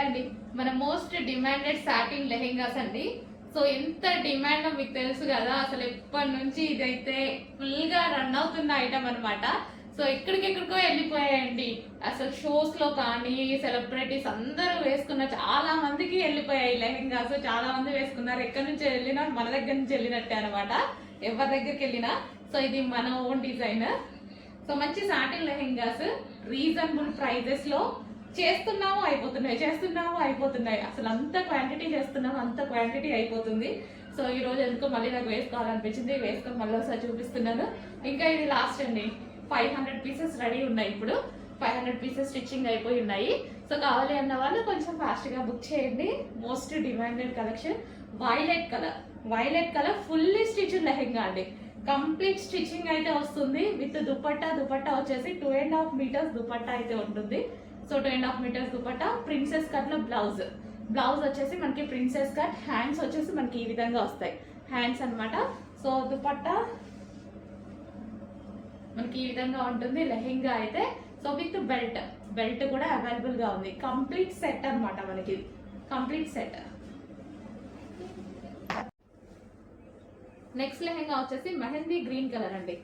అండి, మన most demanded satin lehengas అండి. సో ఎంత డిమాండ్ మీకు తెలుసు కదా, అసలు ఎప్పటి నుంచి ఇదైతే ఫుల్ గా రన్ అవుతున్న ఐటమ్ అనమాట. సో ఎక్కడికెక్కడికో వెళ్ళిపోయాయండి. అసలు షోస్ లో కానీ సెలబ్రిటీస్ అందరూ వేసుకున్న, చాలా మందికి వెళ్ళిపోయాయి లెహెంగాస్. చాలా మంది వేసుకున్నారు. ఎక్కడి నుంచి వెళ్ళినా మన దగ్గర నుంచి వెళ్ళినట్టే అనమాట, ఎవరి దగ్గరికి వెళ్ళినా. సో ఇది మన ఓన్ డిజైన్. సో మంచి సాటిన్ లెహెంగాస్ రీజనబుల్ ప్రైజెస్ లో చేస్తున్నాము అయిపోతున్నాయి. అసలు అంత క్వాంటిటీ చేస్తున్నాము, అంత క్వాంటిటీ అయిపోతుంది. సో ఈ రోజు ఎందుకో మళ్ళీ నాకు వేసుకోవాలనిపించింది, వేసుకొని మళ్ళీ ఒకసారి చూపిస్తున్నాను. ఇంకా ఇది లాస్ట్ అండి, 500 పీసెస్ రెడీ ఉన్నాయి. ఇప్పుడు 500 పీసెస్ స్టిచ్చింగ్ అయిపోయి ఉన్నాయి. సో కావాలి అన్న వాళ్ళు కొంచెం ఫాస్ట్ గా బుక్ చేయండి. Most demanded collection violet colour fully stitched lehenga అండి. కంప్లీట్ స్టిచ్చింగ్ అయితే వస్తుంది విత్ దుపట్టా వచ్చేసి 2.5 మీటర్స్ దుపట్టా అయితే ఉంటుంది. So 2.5 metres dupatta, princess cut లో బ్లౌజ్ వచ్చేసి మనకి ప్రిన్సెస్ కట్, హ్యాండ్స్ వచ్చేసి మనకి ఈ విధంగా వస్తాయి హ్యాండ్స్ అన్నమాట. సో దుపట్టా మనకి ఈ విధంగా ఉంటుంది లెహెంగా అయితే. సో విత్ బెల్ట్ కూడా అవైలబుల్ గా ఉంది. కంప్లీట్ సెట్ అన్నమాట, మనకి కంప్లీట్ సెట్. నెక్స్ట్ లెహెంగా వచ్చేసి మెహందీ గ్రీన్ కలర్ అండి.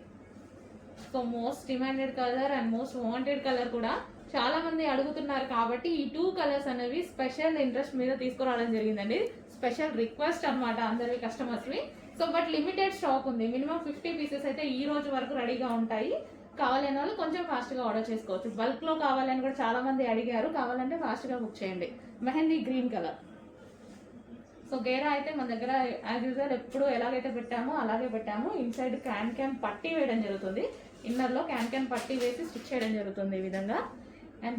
So most demanded colour and most wanted colour కూడా. చాలా మంది అడుగుతున్నారు కాబట్టి ఈ 2 కలర్స్ అనేవి స్పెషల్ ఇంట్రెస్ట్ మీద తీసుకురావడం జరిగిందండి. స్పెషల్ రిక్వెస్ట్ అనమాట అందరి కస్టమర్స్ ని. సో బట్ లిమిటెడ్ స్టాక్ ఉంది. మినిమం 50 పీసెస్ అయితే ఈ రోజు వరకు రెడీగా ఉంటాయి. కావాలనే వాళ్ళు కొంచెం ఫాస్ట్ గా ఆర్డర్ చేసుకోవచ్చు. బల్క్ లో కావాలని కూడా చాలా మంది అడిగారు. కావాలంటే ఫాస్ట్ గా బుక్ చేయండి. Mehndi green colour. సో గేరా అయితే మన దగ్గర యాజ్ యూజువల్ ఎప్పుడు ఎలాగైతే పెట్టామో అలాగే పెట్టాము. ఇన్సైడ్ క్యాన్ పట్టీ వేయడం జరుగుతుంది. ఇన్నర్ లో క్యాన్ పట్టీ వేసి స్టిచ్ చేయడం జరుగుతుంది ఈ విధంగా. అండ్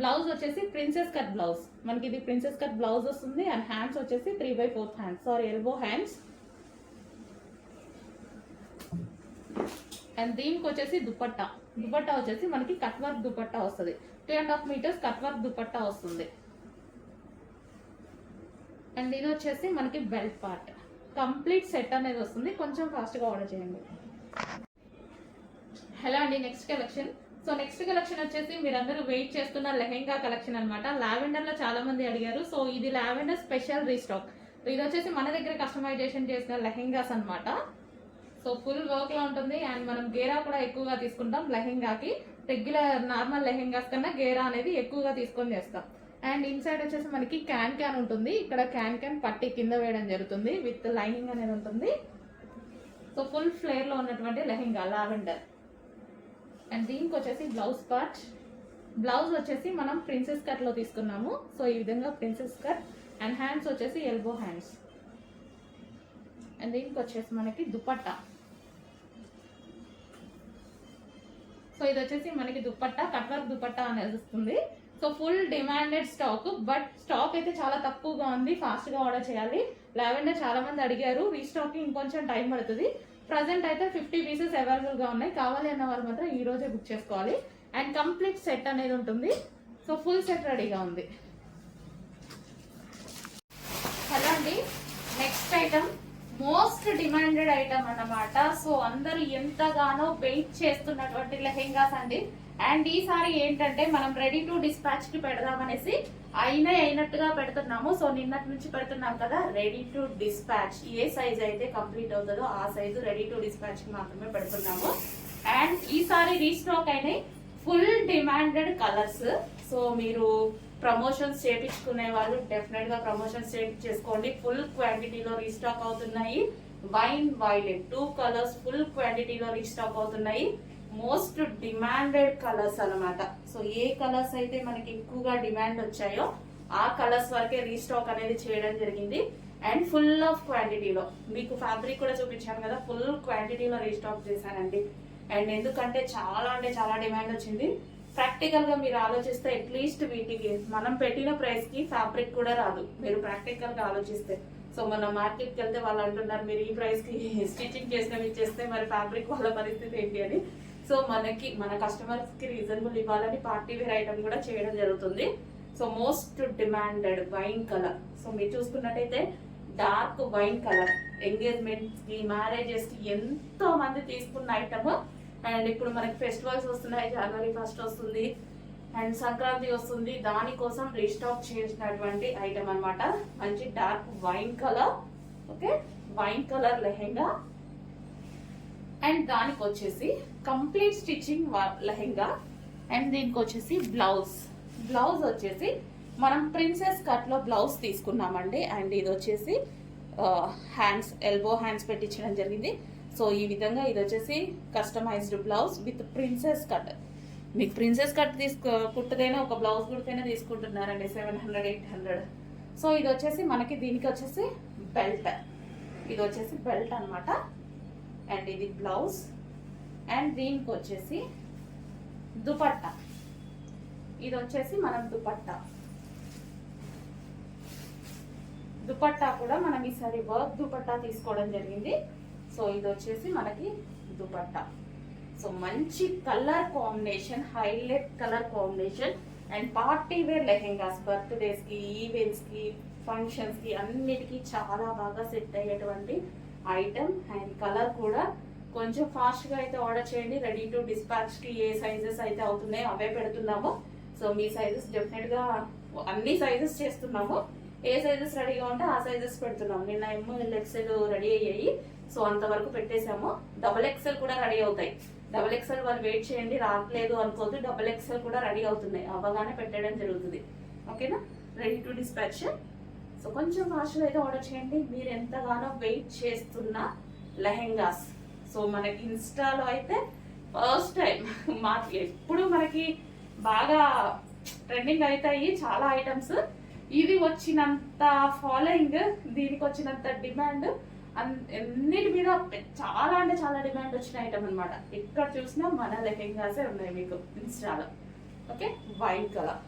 బ్లౌజ్ వచ్చేసి ప్రిన్సెస్ కట్ బ్లౌజ్. మనకి ఇది ప్రిన్సెస్ కట్ బ్లౌజ్ వస్తుంది. అండ్ హ్యాండ్స్ వచ్చేసి 3/4 హ్యాండ్స్, ఎల్బో హ్యాండ్స్. అండ్ దీనికి వచ్చేసి దుపట్టా వచ్చేసి మనకి కట్ వర్క్ దుపట్టా వస్తుంది. 2.5 మీటర్స్ కట్ వర్క్ దుపట్టా వస్తుంది. అండ్ ఇది వచ్చేసి మనకి బెల్ట్ పార్ట్. కంప్లీట్ సెట్ అనేది వస్తుంది. కొంచెం ఫాస్ట్ గా ఆర్డర్ చేయండి. హలో అండి, next collection. So next collection వచ్చేసి మీరందరూ వెయిట్ చేస్తున్న లెహెంగా కలెక్షన్ అనమాట. లావెండర్ లో చాలా మంది అడిగారు. సో ఇది లావెండర్ స్పెషల్ రీస్టాక్. ఇది వచ్చేసి మన దగ్గర కస్టమైజేషన్ చేసిన లెహెంగాస్ అనమాట. సో ఫుల్ వర్క్ లో ఉంటుంది. అండ్ మనం గేరా కూడా ఎక్కువగా తీసుకుంటాం లెహెంగాకి. రెగ్యులర్ నార్మల్ లెహెంగాస్ కన్నా గేరా అనేది ఎక్కువగా తీసుకొని చేస్తాం. అండ్ ఇన్సైడ్ వచ్చేసి మనకి క్యాన్ ఉంటుంది. ఇక్కడ క్యాన్ పట్టి కింద వేయడం జరుగుతుంది. విత్ లైనింగ్ అనేది ఉంటుంది. సో ఫుల్ ఫ్లేర్ లో ఉన్నటువంటి లెహెంగా లావెండర్. అండ్ దీనికి వచ్చేసి బ్లౌజ్ వచ్చేసి మనం ప్రిన్సెస్ కట్ లో తీసుకున్నాము. సో ఈ విధంగా ప్రిన్సెస్ కట్. అండ్ హ్యాండ్స్ వచ్చేసి ఎల్బో హ్యాండ్స్. అండ్ దీనికి వచ్చేసి మనకి దుపట్టా. సో ఇది వచ్చేసి మనకి దుపట్టా, కట్ వర్క్ దుపట్టా అనేది వస్తుంది. So full demanded stock. But stock అయితే చాలా తక్కువగా ఉంది. ఫాస్ట్ గా ఆర్డర్ చేయాలి. లావెండర్ చాలా మంది అడిగారు. రీస్టాకింగ్ ఇంకొంచెం టైం పడుతుంది. ప్రజెంట్ అయితే 50 పీసెస్ అవైలబుల్ గా ఉన్నాయి. కావాలి అన్న వాళ్ళు మాత్రం ఈ రోజే బుక్ చేసుకోవాలి. అండ్ కంప్లీట్ సెట్ అనేది ఉంటుంది. సో ఫుల్ సెట్ రెడీగా ఉంది. హలో అండి, next item most demanded item అన్నమాట. సో అందరూ ఎంతగానో వెయిట్ చేస్తున్నటువంటి లెహెంగాస్ అండి. అండ్ ఈసారి ఏంటంటే మనం రెడీ టు డిస్పాచ్ కి పెడదామనేసి అయినట్టుగా పెడుతున్నాము. సో నిన్నటి నుంచి పెడుతున్నాం కదా, ready to dispatch. A size అయితే కంప్లీట్ అవుతుందో ఆ సైజు రెడీ టు డిస్పాచ్ కి మాత్రమే పెడుతున్నాము. అండ్ ఈసారి రీస్టాక్ అయినాయి ఫుల్ డిమాండెడ్ కలర్స్. సో మీరు ప్రమోషన్స్ చేపించుకునే వాళ్ళు డెఫినెట్ గా ప్రమోషన్స్ చేసుకోండి. ఫుల్ క్వాంటిటీలో రీస్టాక్ అవుతున్నాయి. వైన్ వైలెట్ 2 కలర్స్ ఫుల్ క్వాంటిటీలో రీస్టాక్ అవుతున్నాయి. మోస్ట్ డిమాండెడ్ కలర్స్ అన్నమాట. సో ఏ కలర్స్ అయితే మనకి ఎక్కువగా డిమాండ్ వచ్చాయో ఆ కలర్స్ వరకే రీస్టాక్ అనేది చేయడం జరిగింది. అండ్ ఫుల్ ఆఫ్ క్వాంటిటీలో మీకు ఫ్యాబ్రిక్ కూడా చూపించాను కదా, ఫుల్ క్వాంటిటీలో రీస్టాక్ చేశానండి. అండ్ ఎందుకంటే చాలా డిమాండ్ వచ్చింది. ప్రాక్టికల్ గా మీరు ఆలోచిస్తే అట్లీస్ట్ వీటికి మనం పెట్టిన ప్రైస్ కి ఫ్యాబ్రిక్ కూడా రాదు, మీరు ప్రాక్టికల్ గా ఆలోచిస్తే. సో మన మార్కెట్ కి వెళ్తే వాళ్ళు అంటున్నారు మీరు ఈ ప్రైస్ కి స్టిచ్చింగ్ చేసినవి ఇచ్చేస్తే మరి ఫ్యాబ్రిక్ వాళ్ళ పరిస్థితి ఏంటి అని. సో మన కస్టమర్స్ కి రీజనబుల్ ఇవ్వాలని పార్టీ వేర్ ఐటమ్ కూడా చేయడం జరుగుతుంది. So most demanded wine colour. So మీరు చూసుకున్నట్టయితే డార్క్ వైన్ కలర్ ఎంగేజ్మెంట్స్ కి మ్యారేజెస్ కి ఎంతో మంది తీసుకున్న ఐటమ్. అండ్ ఇప్పుడు మనకి ఫెస్టివల్స్ వస్తున్నాయి, జనవరి 1 వస్తుంది. అండ్ సంక్రాంతి వస్తుంది, దానికోసం రీస్టాక్ చేసినటువంటి ఐటమ్ అన్నమాట. మంచి dark wine colour, okay, wine colour lehenga. And దానికి వచ్చేసి కంప్లీట్ స్టిచ్చింగ్ లెహెంగా. అండ్ దీనికి వచ్చేసి బ్లౌజ్ వచ్చేసి మనం ప్రిన్సెస్ కట్ లో బ్లౌజ్ తీసుకున్నామండి. అండ్ ఇది వచ్చేసి హ్యాండ్స్, ఎల్బో హ్యాండ్స్ పెట్టించడం జరిగింది. సో ఈ విధంగా ఇది వచ్చేసి customised blouse with princess cut. మీకు ప్రిన్సెస్ కట్ కుట్టదైనా ఒక బ్లౌజ్ కుడితేనే తీసుకుంటున్నారండి 700-800. సో ఇది వచ్చేసి మనకి దీనికి వచ్చేసి బెల్ట్, ఇది వచ్చేసి బెల్ట్ అనమాట. అండ్ ఇది బ్లౌజ్. అండ్ దీనికి వచ్చేసి దుపట్టా, ఇది వచ్చేసి మనం దుపట్టా కూడా మనం ఈసారి వర్క్ దుపట్టా తీసుకోవడం జరిగింది. సో ఇది వచ్చేసి మనకి దుపట్టా. సో మంచి colour combination, highlight colour combination. And party wear lehengas, birthdays కి, ఈవెంట్స్ కి, ఫంక్షన్స్ కి అన్నిటికీ చాలా బాగా సెట్ అయ్యేటువంటి ఐటమ్. అండ్ కలర్ కూడా కొంచెం ఫాస్ట్ గా అయితే ఆర్డర్ చేయండి. రెడీ టు డిస్పాచ్ కి ఏ సైజెస్ అయితే అవుతున్నాయో అవే పెడుతున్నాము. సో మీ సైజెస్ డెఫినెట్ గా అన్ని సైజెస్ చేస్తున్నాము. ఏ సైజెస్ రెడీగా ఉంటే ఆ సైజెస్ పెడుతున్నాము. నిన్న ML XL రెడీ అయ్యాయి, సో అంతవరకు పెట్టేశాము. XXL కూడా రెడీ అవుతాయి. XXL వాళ్ళు వెయిట్ చేయండి, రావట్లేదు అనుకోవద్దు. XXL కూడా రెడీ అవుతున్నాయి, అవగానే పెట్టడం జరుగుతుంది. ఓకేనా, రెడీ టు డిస్పాచ్. సో కొంచెం ఫాస్ట్గా అయితే ఆర్డర్ చేయండి. మీరు ఎంతగానో వెయిట్ చేస్తున్న లెహెంగాస్. సో మనకి ఇన్స్టాలో అయితే ఫస్ట్ టైం ఎప్పుడు మనకి బాగా ట్రెండింగ్ అవుతాయి చాలా ఐటమ్స్. ఇది వచ్చినంత ఫాలోయింగ్, దీనికి వచ్చినంత డిమాండ్, అన్నిటి మీద చాలా అంటే చాలా డిమాండ్ వచ్చిన ఐటమ్ అనమాట. ఎక్కడ చూసినా మన లెహెంగాసే ఉన్నాయి మీకు ఇన్స్టాలో. Okay, wine colour.